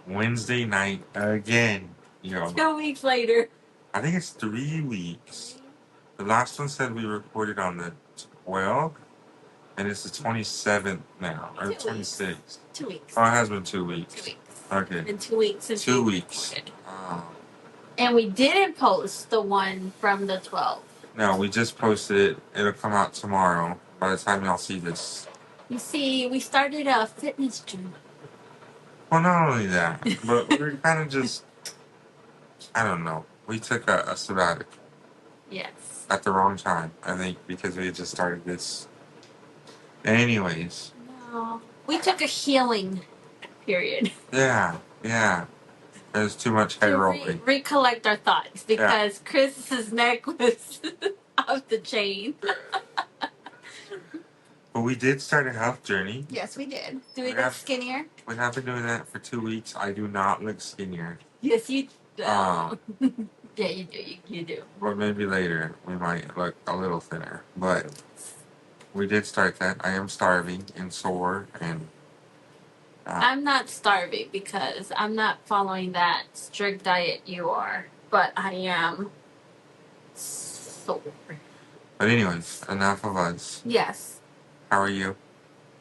Wednesday night again. Yo, 2 weeks later. I think it's 3 weeks. The last one said we recorded on the 12th, and it's the 27th now, or 26th. 2 weeks. Oh, it has been 2 weeks. 2 weeks. Okay. Been 2 weeks since 2 we weeks. recorded. And we didn't post the one from the 12th. No, we just posted it. It'll come out tomorrow by the time y'all see this. You see, we started a fitness journey. Well, not only that, but we're kind of just, I don't know. We took a sabbatical. Yes. At the wrong time, I think, because we had just started this. Anyways. No. We took a healing period. Yeah. There's too much head rolling. Recollect our thoughts because Chris's neck was off the chain. But we did start a health journey. Yes, we did. Do we look skinnier? We have been doing that for 2 weeks. I do not look skinnier. Yes, you do. Yeah, you do. You do. But maybe later we might look a little thinner. But we did start that. I am starving and sore and... I'm not starving because I'm not following that strict diet you are. But I am sore. But anyways, enough of us. Yes. How are you?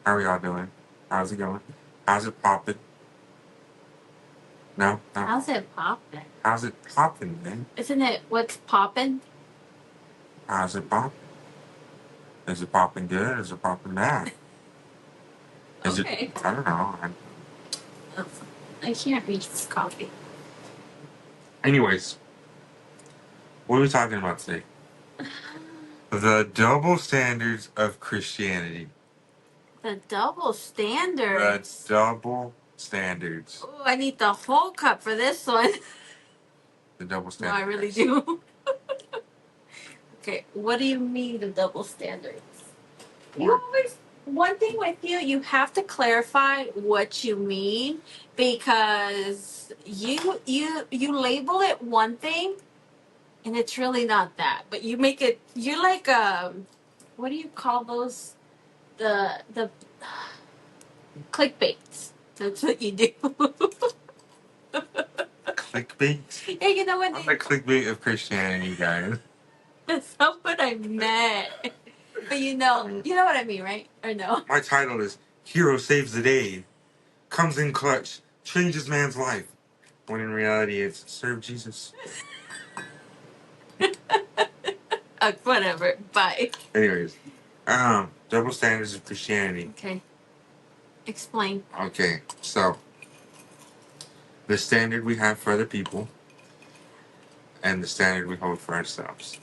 How are y'all doing? How's it going? How's it popping? No? How's it popping? How's it popping, man? Isn't it what's popping? How's it popping? Is it popping good? Is it popping bad? Is okay. I don't know. I can't reach this coffee. Anyways, what are we talking about today? The double standards of Christianity. The double standards? The double standards. Oh, I need the whole cup for this one. The double standards. No, I really do. Okay, what do you mean the double standards? You always, one thing with you have to clarify what you mean because you label it one thing and it's really not that. But you make it, you're like what do you call those? The clickbaits. That's what you do. Clickbait? Yeah, you know what? I'm the clickbait of Christianity, guys. That's not what I meant. But you know what I mean, right? Or no? My title is Hero Saves the Day, comes in clutch, changes man's life. When in reality, it's serve Jesus. Whatever. Bye. Anyways, double standards of Christianity. Okay. Explain. Okay, so the standard we have for other people and the standard we hold for ourselves.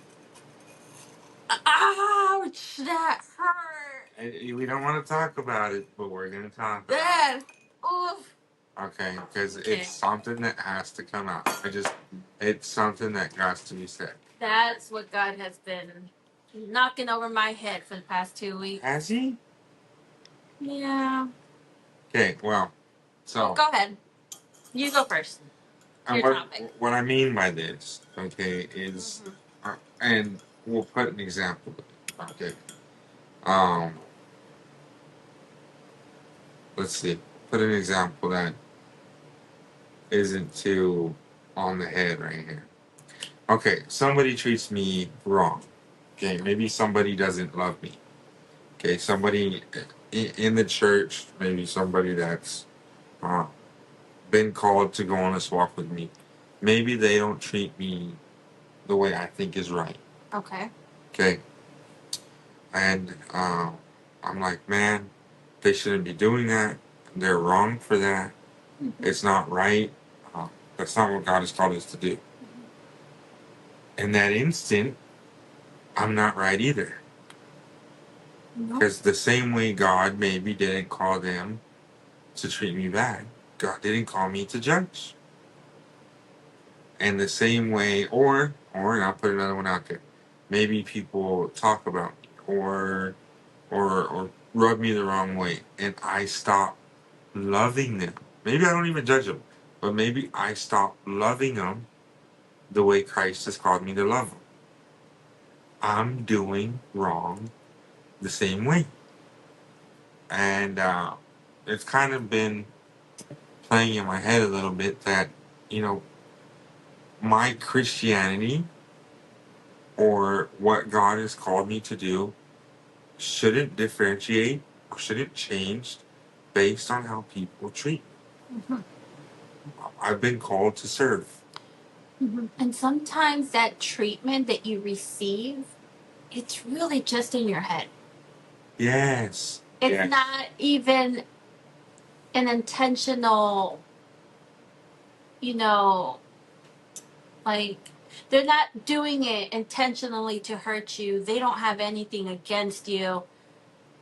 Ouch! That hurt. And we don't want to talk about it, but we're going to talk about That. Oof. Okay, because it's something that has to come out. It's something that has to be said. That's what God has been knocking over my head for the past 2 weeks. Has he? Yeah. Okay, well, so... Go ahead. You go first. Your topic. What I mean by this, okay, is... and we'll put an example. Okay. Let's see. Put an example that isn't too on the head right here. Okay, somebody treats me wrong. Okay, maybe somebody doesn't love me. Okay, somebody in the church, maybe somebody that's been called to go on this walk with me. Maybe they don't treat me the way I think is right. Okay. Okay. And I'm like, man, they shouldn't be doing that. They're wrong for that. Mm-hmm. It's not right. That's not what God has called us to do. In that instant, I'm not right either. Because the same way God maybe didn't call them to treat me bad, God didn't call me to judge. And the same way, or I'll put another one out there. Maybe people talk about me or rub me the wrong way, and I stop loving them. Maybe I don't even judge them, but maybe I stop loving them the way Christ has called me to love them. I'm doing wrong the same way. And it's kind of been playing in my head a little bit that, you know, my Christianity or what God has called me to do shouldn't differentiate or shouldn't change based on how people treat me. Mhm. I've been called to serve. And sometimes that treatment that you receive, it's really just in your head. Yes. It's Yes. not even an intentional, you know, like they're not doing it intentionally to hurt you. They don't have anything against you.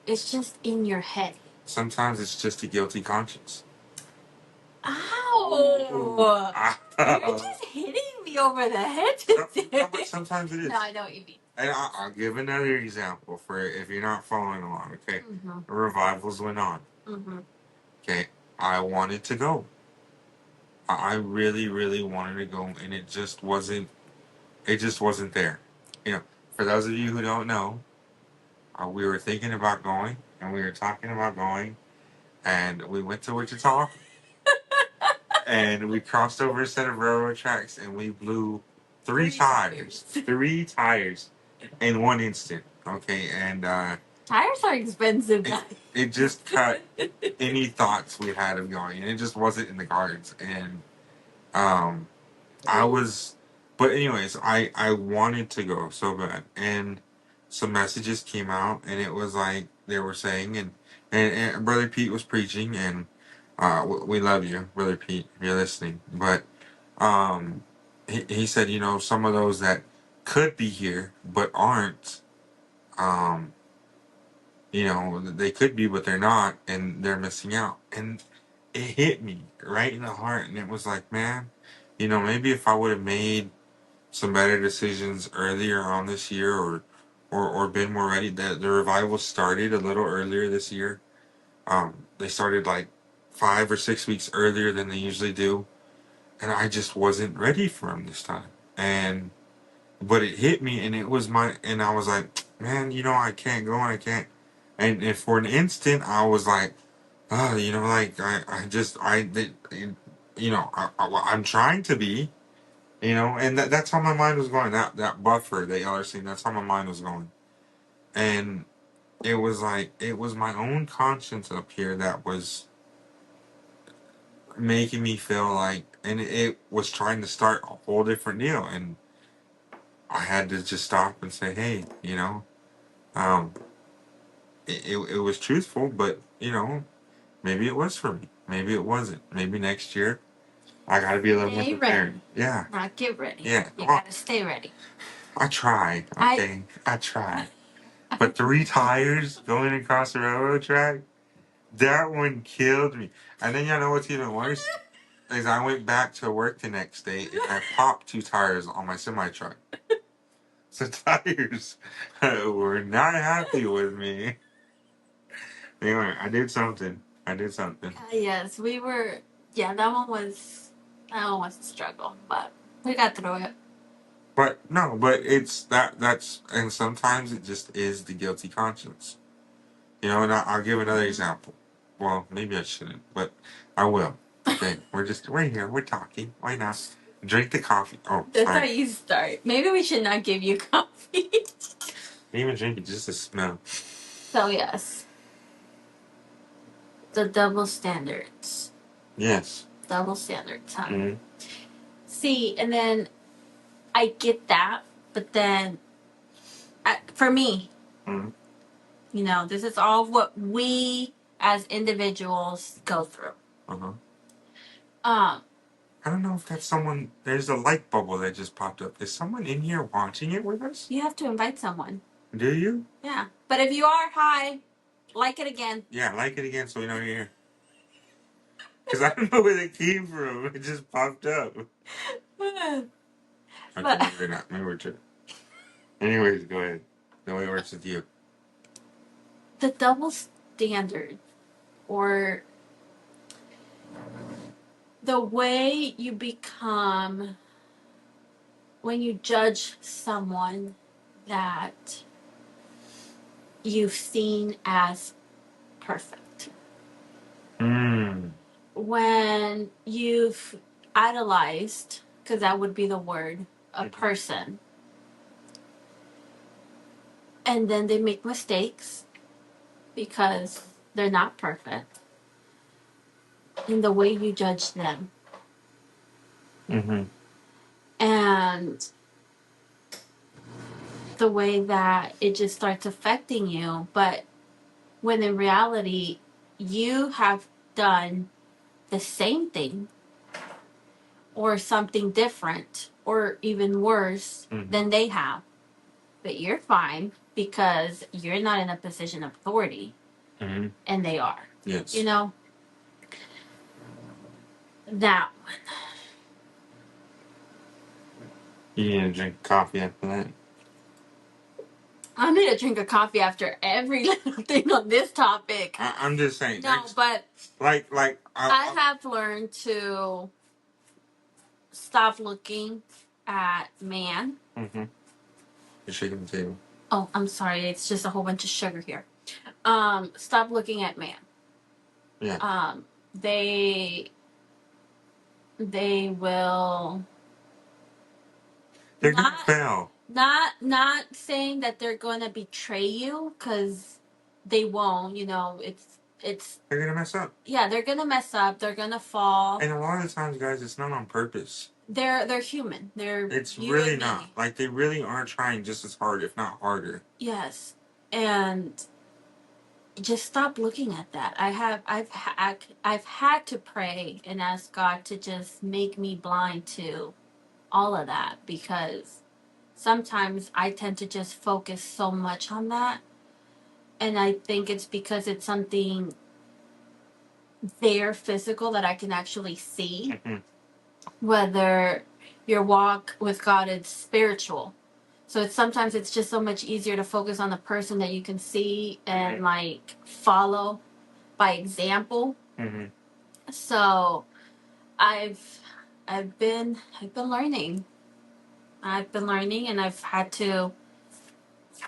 It's just in your head. Sometimes it's just a guilty conscience. Ow! You're just hitting me over the head today. No, but sometimes it is. No, I know what you mean. And I'll give another example for if you're not following along. Okay, revivals went on. Okay, I wanted to go. I really, really wanted to go, and it just wasn't. It just wasn't there. You know, for those of you who don't know, we were thinking about going, and we were talking about going, and we went to Wichita, and we crossed over a set of railroad tracks, and we blew three tires in one instant. Okay, and tires are expensive. It just cut any thoughts we had of going, and it just wasn't in the cards. And I was, but anyways, I wanted to go so bad, and some messages came out, and it was like they were saying, and Brother Pete was preaching, and we love you, Brother Pete, if you're listening, but he said, you know, some of those that could be here but aren't, um, you know, they could be but they're not, and they're missing out, and it hit me right in the heart, and it was like, man, you know, maybe if I would have made some better decisions earlier on this year, or been more ready. The revival started a little earlier this year. They started like 5 or 6 weeks earlier than they usually do, and I just wasn't ready for them this time. And but it hit me, and it was and I was like, man, you know, I can't go, and I can't. And for an instant, I was like, oh, you know, like you know, I'm trying to be. You know, and that's how my mind was going. That buffer that y'all are seeing, that's how my mind was going. And it was like, it was my own conscience up here that was making me feel like, and it was trying to start a whole different deal. And I had to just stop and say, hey, you know, um, it was truthful, but, you know, maybe it was for me. Maybe it wasn't. Maybe next year I got to be a little more prepared. Yeah. Not get ready. Yeah. You got to stay ready. I try. Okay. I try. But 3 tires going across the railroad track, that one killed me. And then you know what's even worse? Is I went back to work the next day and I popped 2 tires on my semi truck. So tires were not happy with me. Anyway, I did something. Yes, we were. Yeah, that one was a struggle, but we got through it. But no, but it's that's and sometimes it just is the guilty conscience. You know, and I'll give another example. Well, maybe I shouldn't, but I will. Okay, we're here, we're talking. Why not? Drink the coffee. Oh, that's sorry. how you start. Maybe we should not give you coffee. Even drink it just to smell. So yes, the double standards. Yes. Double standards, huh? Mm-hmm. See, and then I get that, but then for me, you know, this is all what we as individuals go through. I don't know if that's someone. There's a light bubble that just popped up. Is someone in here watching it with us? You have to invite someone. Do you? Yeah, but if you are, hi, like it again. Yeah, like it again so we know you're here. Because I don't know where they came from. It just popped up. Okay, maybe not. Maybe we're true. Anyways, go ahead. The way it works with you. The double standard, or the way you become when you judge someone that you've seen as perfect. when you've idolized, because that would be the word, a person, and then they make mistakes because they're not perfect, in the way you judge them. Mm-hmm. And the way that it just starts affecting you. But when in reality, you have done the same thing or something different or even worse than they have. But you're fine because you're not in a position of authority and they are. Yes. You know? That one. You need to drink coffee after that. I need to drink a coffee after every little thing on this topic. I'm just saying. No, but like I have learned to stop looking at man. Mm-hmm. You're shaking the table. Oh, I'm sorry. It's just a whole bunch of sugar here. Stop looking at man. Yeah. They will. They're gonna fail. Not saying that they're gonna betray you, because they won't. You know, it's. They're gonna mess up. Yeah, they're gonna mess up. They're gonna fall. And a lot of the times, guys, it's not on purpose. They're human. It's really not. Like, they really are trying just as hard, if not harder. Yes, and just stop looking at that. I've had to pray and ask God to just make me blind to all of that, because sometimes I tend to just focus so much on that, and I think it's because it's something there physical that I can actually see. Whether your walk with God is spiritual. So sometimes it's just so much easier to focus on the person that you can see and like follow by example. So I've been learning. I've been learning, and I've had to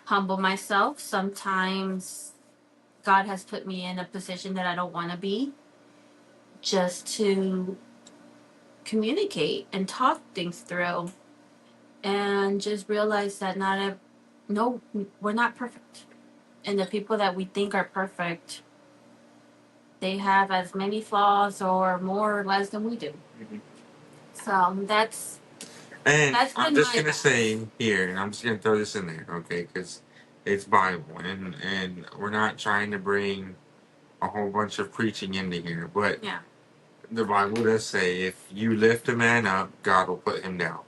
humble myself. Sometimes God has put me in a position that I don't want to be, just to communicate and talk things through, and just realize that no, we're not perfect, and the people that we think are perfect, they have as many flaws or more or less than we do. So that's I'm just gonna say here, and I'm just gonna throw this in there, okay? Because it's Bible, and we're not trying to bring a whole bunch of preaching into here, but yeah. The Bible does say, if you lift a man up, God will put him down.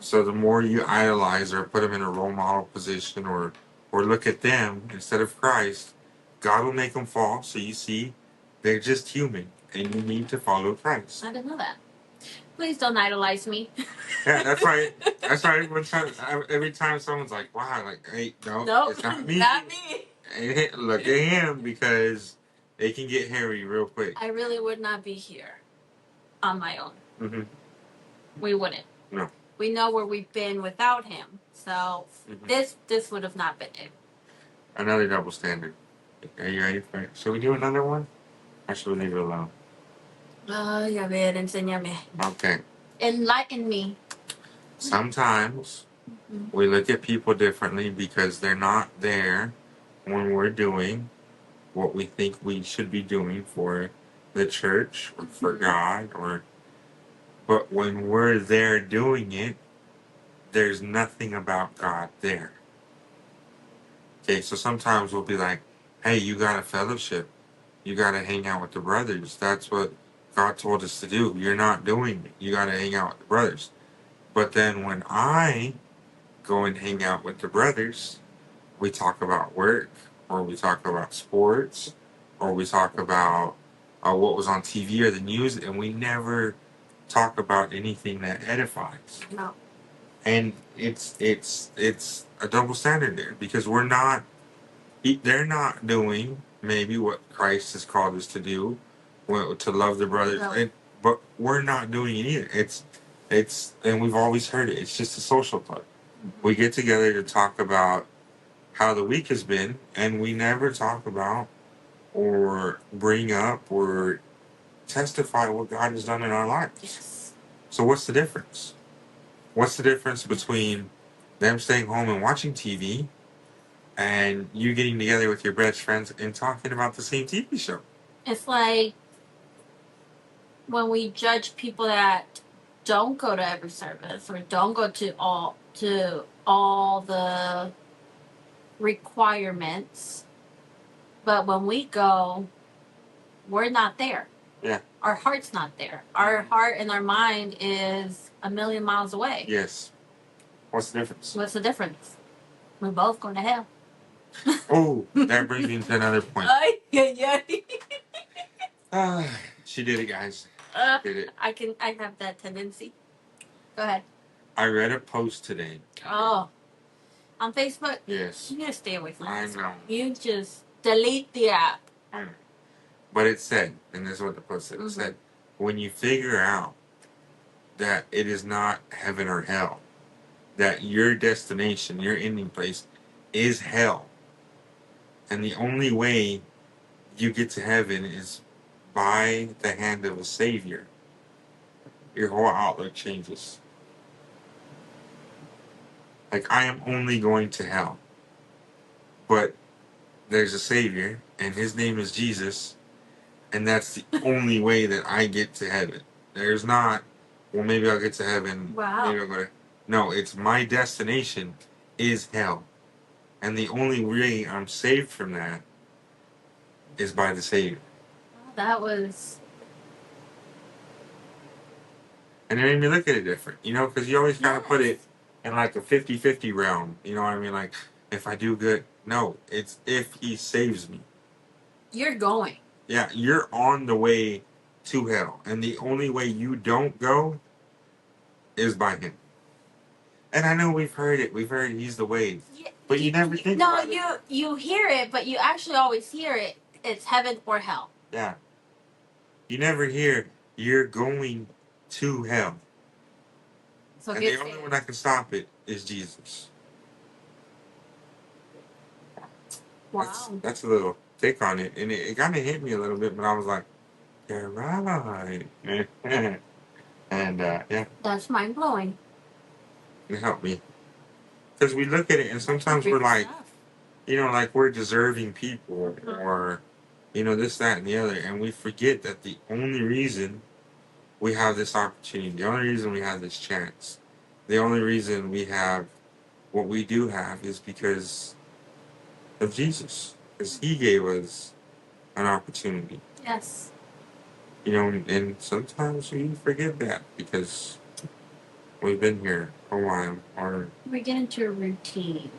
So the more you idolize or put him in a role model position, or look at them instead of Christ, God will make them fall. So you see, they're just human, and you need to follow Christ. I didn't know that. Please don't idolize me. Yeah, that's right. That's right. Every time someone's like, "Wow," like, "Hey, no, it's not me." Not me. And look at him, because they can get hairy real quick. I really would not be here on my own. Mm-hmm. We wouldn't. No. We know where we've been without him. So this would have not been it. Another double standard. Are you ready for it? Should we do another one? Or should we leave it alone? Ay, a ver, enséñame. Okay. Enlighten me. Sometimes we look at people differently because they're not there when we're doing what we think we should be doing for the church or for God, but when we're there doing it, there's nothing about God there. Okay, so sometimes we'll be like, "Hey, you gotta fellowship. You gotta hang out with the brothers. That's what God told us to do. You're not doing it. You gotta hang out with the brothers." But then when I go and hang out with the brothers, we talk about work, or we talk about sports, or we talk about what was on TV or the news, and we never talk about anything that edifies. No. And it's a double standard there, because they're not doing maybe what Christ has called us to do, to love the brothers, No. but we're not doing it either. It's and we've always heard it. It's just a social club. We get together to talk about how the week has been, and we never talk about or bring up or testify what God has done in our lives. Yes. So what's the difference? What's the difference between them staying home and watching TV and you getting together with your best friends and talking about the same TV show? It's like when we judge people that don't go to every service or don't go to all the requirements, but when we go, we're not there. Yeah. Our heart's not there. Our heart and our mind is a million miles away. Yes. What's the difference? What's the difference? We're both going to hell. Oh, that brings me to another point. She did it, guys. Did it. I have that tendency. Go ahead. I read a post today. Oh. On Facebook? Yes. You gotta stay away from I this. know. You just delete the app. I know. But it said, and this is what the post said, it said, when you figure out that it is not heaven or hell, that your destination, your ending place is hell, and the only way you get to heaven is by the hand of a savior, your whole outlook changes. Like, I am only going to hell, but there's a savior, and his name is Jesus, and that's the only way that I get to heaven. There's not, well, maybe I'll get to heaven. Wow. Maybe I'll go to, no, it's my destination is hell. And the only way I'm saved from that is by the Savior. That was... And it made me look at it different, you know, because you always kind of put it in like a 50-50 realm. You know what I mean? Like, if I do good, no, it's if he saves me. You're going. Yeah, you're on the way to hell. And the only way you don't go is by him. And I know we've heard it. We've heard he's the way. Yeah, but you never think about it. You hear it, but you actually always hear it. It's heaven or hell. Yeah. You never hear you're going to hell. So and the only one that can stop it is Jesus. Wow. That's a little take on it. And it kind of hit me a little bit, but I was like, you're right. And yeah. That's mind blowing. It helped me. Because we look at it and sometimes we're like, you know, like we're deserving people or, you know, this, that, and the other. And we forget that the only reason we have this opportunity, the only reason we have this chance, the only reason we have what we do have is because of Jesus. Because he gave us an opportunity. Yes. You know, and sometimes we forget that because we've been here a while. Or we get into a routine.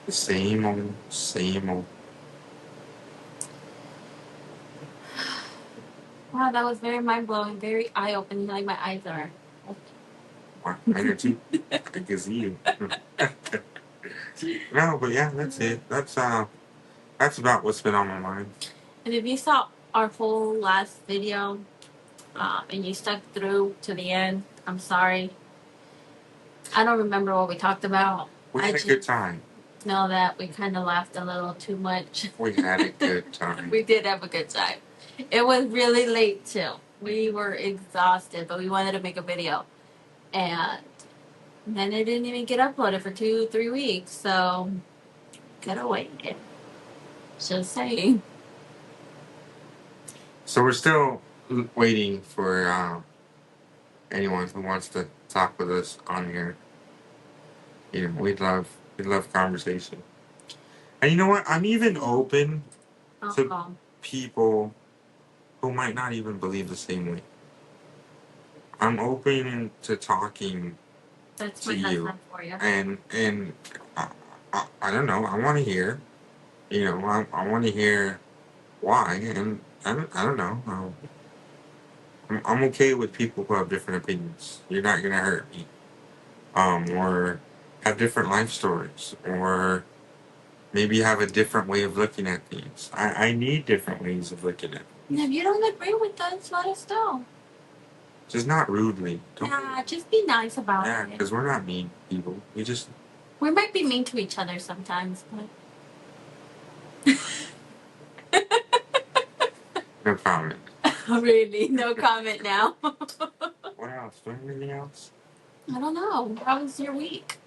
The same old, same old. Wow, that was very mind-blowing, very eye-opening, like my eyes are. Wow, I do too. I can see you. No, but yeah, that's it. That's about what's been on my mind. And if you saw our whole last video, and you stuck through to the end, I'm sorry. I don't remember what we talked about. We had a good time. Know that we kind of laughed a little too much. We had a good time. We did have a good time. It was really late too. We were exhausted, but we wanted to make a video. And then it didn't even get uploaded for 2-3 weeks, so gotta wait. Just saying. So we're still waiting for anyone who wants to talk with us on here. You know, we'd love conversation. And you know what? I'm even open to people who might not even believe the same way. I'm open to talking to you. For you. And I don't know. I want to hear. You know, I want to hear why. And I don't know. I'm okay with people who have different opinions. You're not gonna hurt me. Or have different life stories, or maybe have a different way of looking at things. I need different ways of looking at things. If you don't agree with us, let us know. Just not rudely. Just be nice about it. Yeah, because we're not mean people. We might be mean to each other sometimes, but... No comment. Really? No comment now. What else? Do anything else? I don't know. How was your week?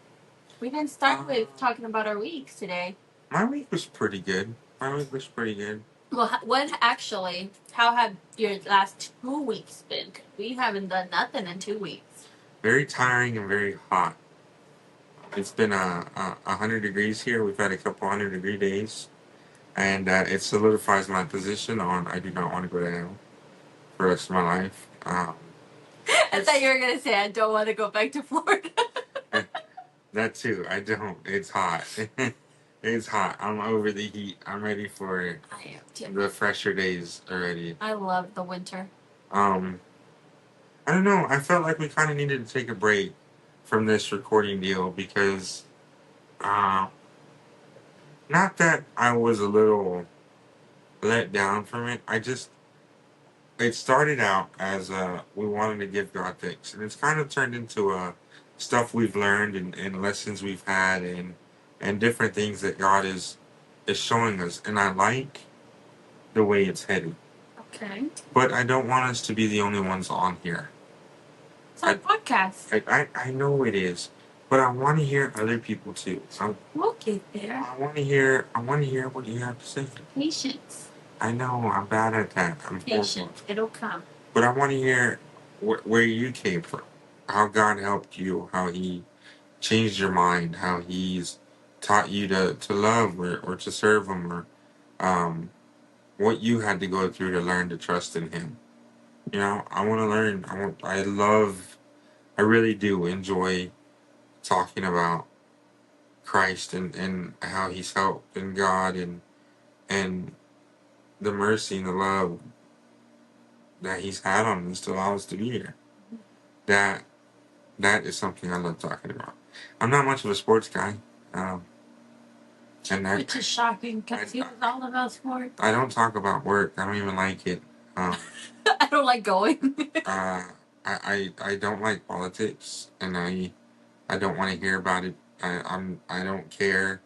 We didn't start with talking about our weeks today. My week was pretty good. My week was pretty good. Well, how have your last 2 weeks been? 'Cause we haven't done nothing in 2 weeks. Very tiring and very hot. It's been 100 degrees here. We've had a couple 100-degree days, and it solidifies my position on I do not want to go down for the rest of my life. I thought you were going to say, I don't want to go back to Florida. That too. I don't. It's hot. It's hot. I'm over the heat. I'm ready for I am too. the fresher days already. I love the winter. I don't know. I felt like we kind of needed to take a break from this recording deal because, uh, not that I was a little let down from it. It started out as we wanted to give God thanks, and it's kind of turned into stuff we've learned and lessons we've had and different things that God is showing us, and I like the way it's headed. Okay. But I don't want us to be the only ones on here. It's a podcast. I know it is, but I want to hear other people too. We'll get there. I want to hear what you have to say. Patience. I know I'm bad at that. I'm Patience. horrible. It'll come. But I want to hear where you came from, how God helped you, how He changed your mind, how He's taught you to love or to serve Him, or um, what you had to go through to learn to trust in Him. You know, I want to learn. I really do enjoy talking about Christ and how He's helped and God and the mercy and the love that He's had on us to allow us to be here. That is something I love talking about. I'm not much of a sports guy, which is shocking because he was all about sports. I don't talk about work. I don't even like it. I don't like going. I don't like politics, and I don't want to hear about it. I don't care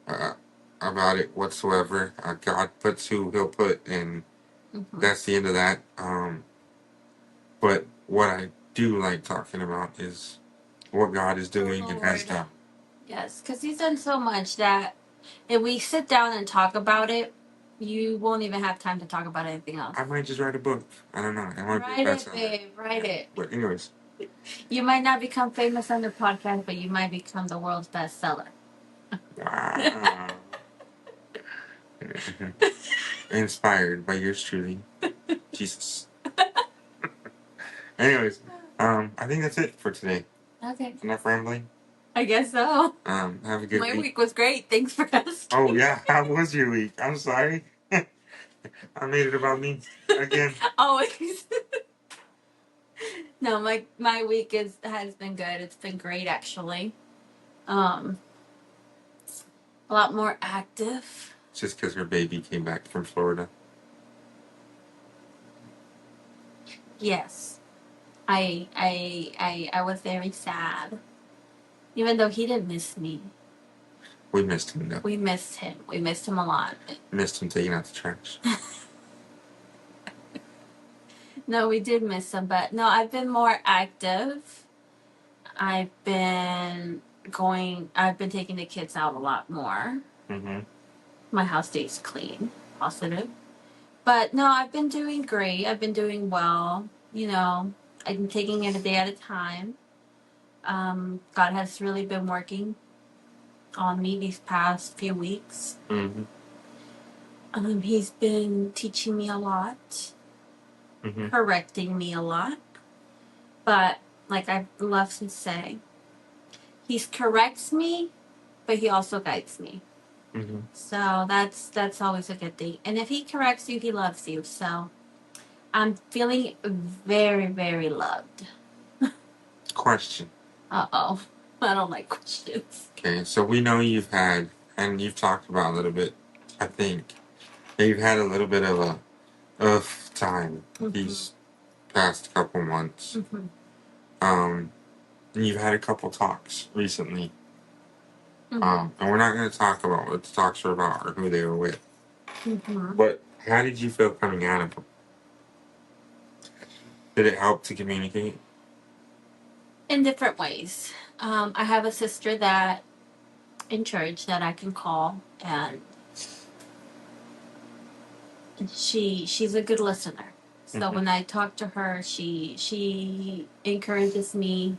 uh, about it whatsoever. God puts who He'll put, and that's the end of that. But what I do like talking about is what God is doing and has done. Yes, because He's done so much that if we sit down and talk about it, you won't even have time to talk about anything else. I might just write a book. I don't know. Write it, babe. Write it. But anyways. You might not become famous on the podcast, but you might become the world's bestseller. Wow. Inspired by yours truly, Jesus. Anyways, I think that's it for today. Okay. Enough rambling? I guess so. Have a good week. My week was great. Thanks for asking. Oh, yeah. How was your week? I'm sorry. I made it about me again. Always. No, my week has been good. It's been great, actually. A lot more active. Just because her baby came back from Florida. Yes. I was very sad. Even though he didn't miss me. We missed him, though. We missed him. We missed him a lot. Missed him taking out the trash. No, we did miss him, but no, I've been more active. I've been taking the kids out a lot more. Mm-hmm. My house stays clean, positive. But no, I've been doing great. I've been doing well. You know, I've been taking it a day at a time. God has really been working on me these past few weeks. Mm-hmm. He's been teaching me a lot, correcting me a lot. But like I love to say, He corrects me, but He also guides me. Mm-hmm. So that's always a good thing. And if He corrects you, He loves you. So I'm feeling very, very loved. Question. Uh-oh. I don't like questions. Okay, so we know you've had, and you've talked about a little bit, I think, that you've had a little bit of time these past couple months. And you've had a couple talks recently. And we're not going to talk about what the talks were about or who they were with. But how did you feel coming out of them? Did it help to communicate? In different ways. I have a sister that in church that I can call, and she's a good listener. So when I talk to her, she encourages me,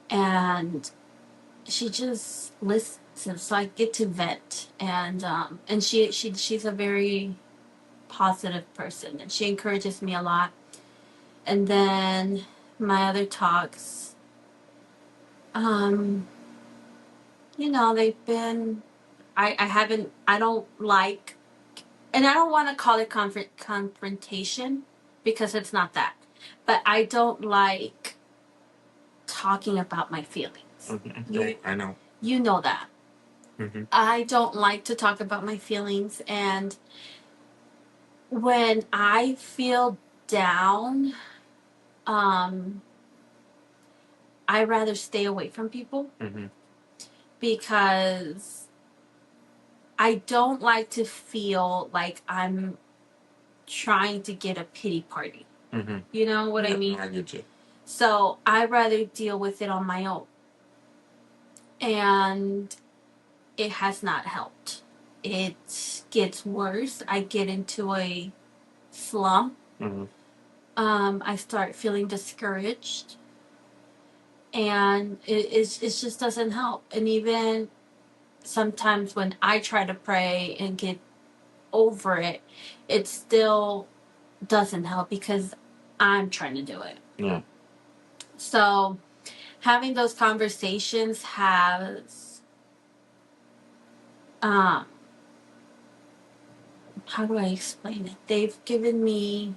and she just listens. So I get to vent, and she's a very positive person, and she encourages me a lot. And then my other talks, they've been. I haven't. I don't like, and I don't want to call it confrontation because it's not that. But I don't like talking about my feelings. Okay. I know. You know that. Mm-hmm. I don't like to talk about my feelings, and when I feel down, I rather stay away from people because I don't like to feel like I'm trying to get a pity party. You know what I mean? I get you. So I rather deal with it on my own, and it has not helped. It gets worse. I get into a slump. I start feeling discouraged, and it just doesn't help. And even sometimes when I try to pray and get over it, it still doesn't help because I'm trying to do it. Yeah. So having those conversations has, how do I explain it? They've given me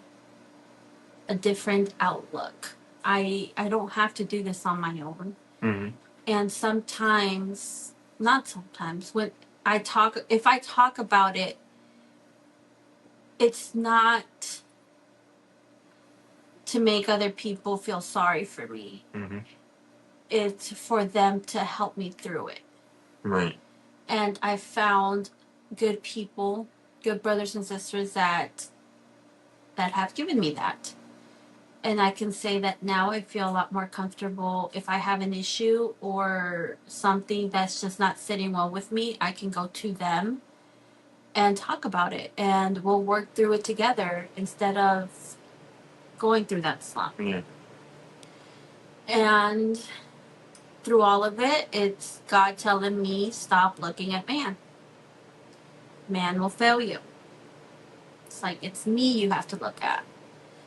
a different outlook. I don't have to do this on my own. And sometimes, not sometimes, when if I talk about it, it's not to make other people feel sorry for me. It's for them to help me through it. Right. And I found good people, good brothers and sisters that have given me that. And I can say that now I feel a lot more comfortable. If I have an issue or something that's just not sitting well with me, I can go to them and talk about it, and we'll work through it together instead of going through that slump. Yeah. And through all of it, it's God telling me, stop looking at man. Man will fail you. It's like, it's me you have to look at.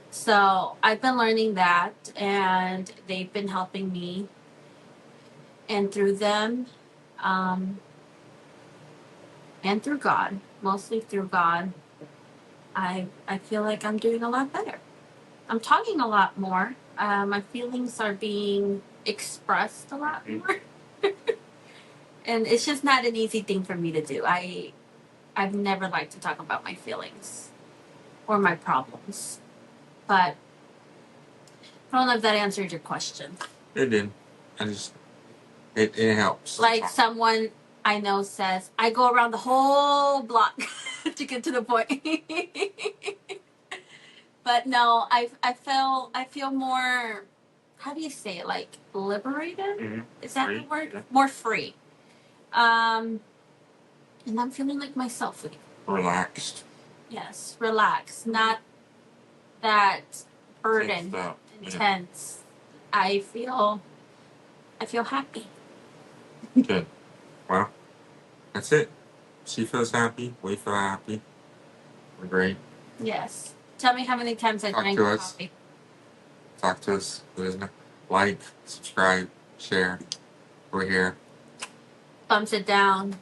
So I've been learning that, and they've been helping me. And through them, and through God, mostly through God, I feel like I'm doing a lot better. I'm talking a lot more. My feelings are being expressed a lot more. And it's just not an easy thing for me to do. I've never liked to talk about my feelings or my problems. But I don't know if that answered your question. It did. It helps. Like someone I know says, I go around the whole block to get to the point. But no, I feel more, how do you say it? Like liberated? Is that the word? Yeah. More free. And I'm feeling like myself again. Relaxed. Yes, relaxed. Not that burden, intense. Yeah. I feel happy. Good. Well, that's it. She feels happy. We feel happy. We're great. Yes. Tell me how many times I drank coffee. Talk to us. Like, subscribe, share. We're here. Thumbs it down.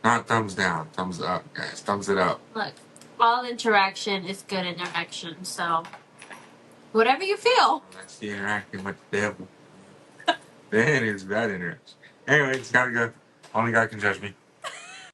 Not thumbs down. Thumbs up, guys. Thumbs it up. Look, all interaction is good interaction. So, whatever you feel. That's the interacting with the devil. Then it's bad interaction. Anyway, it's gotta go. Only God can judge me.